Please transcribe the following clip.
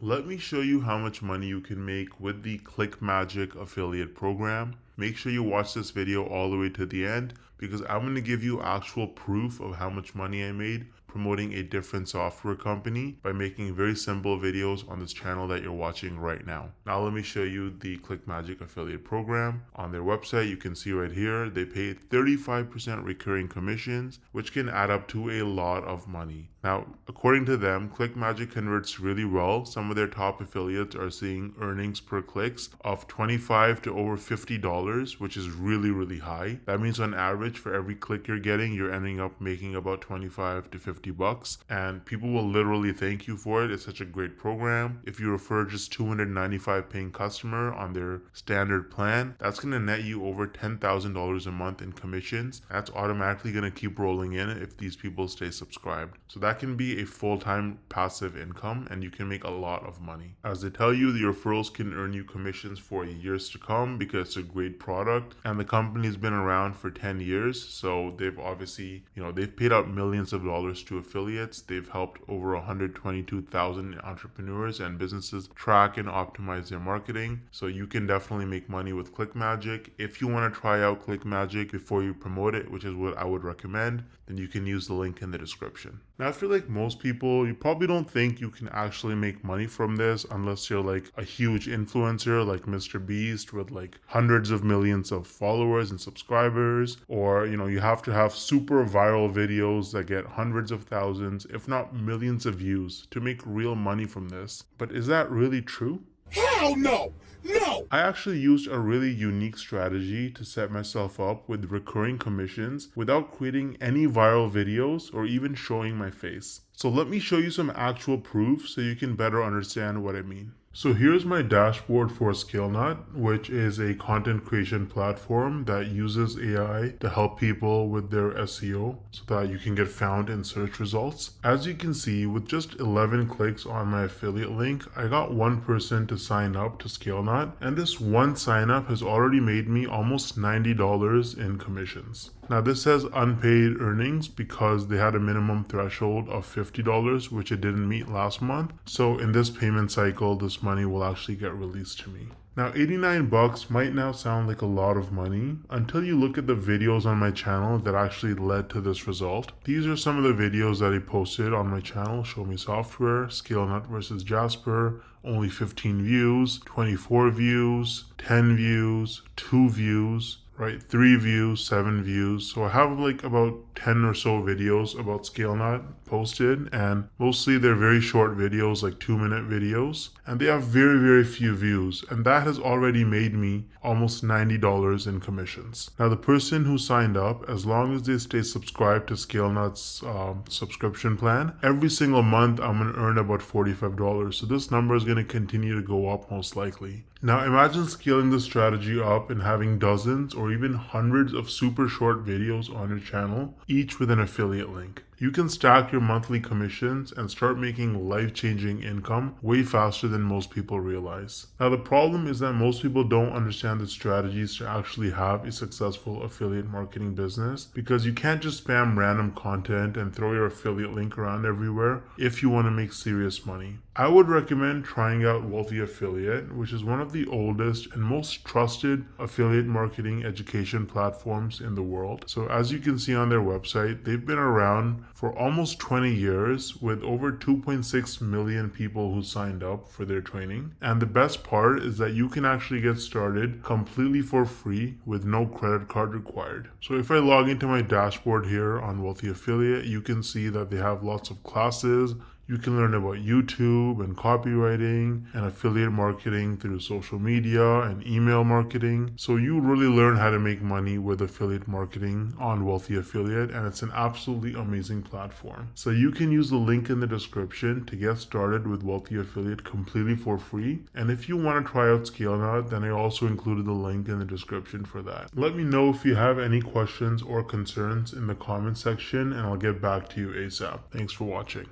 Let me show you how much money you can make with the Clickmagick affiliate program. Make sure you watch this video all the way to the end because I'm going to give you actual proof of how much money I made promoting a different software company by making very simple videos on this channel that you're watching right now. Now let me show you the Clickmagick affiliate program. On their website, you can see right here, they pay 35% recurring commissions, which can add up to a lot of money. Now, according to them, Clickmagick converts really well. Some of their top affiliates are seeing earnings per clicks of $25 to over $50, which is really high. That means on average, for every click you're getting, you're ending up making about 25 to 50 bucks, and people will literally thank you for it. It's such a great program. If you refer just 295 paying customer on their standard plan, that's going to net you over $10,000 a month in commissions. That's automatically going to keep rolling in if these people stay subscribed. So that can be a full-time passive income, and you can make a lot of money. As they tell you, the referrals can earn you commissions for years to come because it's a great product, and the company's been around for 10 years. So they've obviously, they've paid out millions of dollars to affiliates. They've helped over 122,000 entrepreneurs and businesses track and optimize their marketing. So you can definitely make money with Clickmagick. If you want to try out Clickmagick before you promote it, which is what I would recommend, then you can use the link in the description. Now, I feel like most people, you probably don't think you can actually make money from this unless you're like a huge influencer like Mr. Beast with like hundreds of millions of followers and subscribers, or you have to have super viral videos that get hundreds of thousands, if not millions of views to make real money from this. But is that really true? Hell no! No! I actually used a really unique strategy to set myself up with recurring commissions without creating any viral videos or even showing my face. So let me show you some actual proof so you can better understand what I mean. So here's my dashboard for ScaleNut, which is a content creation platform that uses AI to help people with their SEO so that you can get found in search results. As you can see, with just 11 clicks on my affiliate link, I got one person to sign up to ScaleNut, and this one sign up has already made me almost $90 in commissions. Now this says unpaid earnings because they had a minimum threshold of $50, which it didn't meet last month. So in this payment cycle, this money will actually get released to me. Now 89 bucks might now sound like a lot of money until you look at the videos on my channel that actually led to this result. These are some of the videos that I posted on my channel: Show Me Software, ScaleNut versus Jasper, only 15 views, 24 views, 10 views, 2 views, right? 3 views, 7 views. So I have like about 10 or so videos about ScaleNut posted, and mostly they're very short videos, like 2-minute videos, and they have very few views, and that has already made me almost $90 in commissions. Now the person who signed up, as long as they stay subscribed to ScaleNut's subscription plan, every single month I'm going to earn about $45. So this number is going to continue to go up most likely. Now imagine scaling this strategy up and having dozens or even hundreds of super short videos on your channel, each with an affiliate link. You can stack your monthly commissions and start making life-changing income way faster than most people realize. Now the problem is that most people don't understand the strategies to actually have a successful affiliate marketing business, because you can't just spam random content and throw your affiliate link around everywhere if you want to make serious money. I would recommend trying out Wealthy Affiliate, which is one of the oldest and most trusted affiliate marketing education platforms in the world. So as you can see on their website, they've been around for almost 20 years with over 2.6 million people who signed up for their training. And the best part is that you can actually get started completely for free with no credit card required. So if I log into my dashboard here on Wealthy Affiliate, you can see that they have lots of classes. You can learn about YouTube and copywriting and affiliate marketing through social media and email marketing. So you really learn how to make money with affiliate marketing on Wealthy Affiliate, and it's an absolutely amazing platform. So you can use the link in the description to get started with Wealthy Affiliate completely for free. And if you want to try out ScaleNut, then I also included the link in the description for that. Let me know if you have any questions or concerns in the comment section, and I'll get back to you ASAP. Thanks for watching.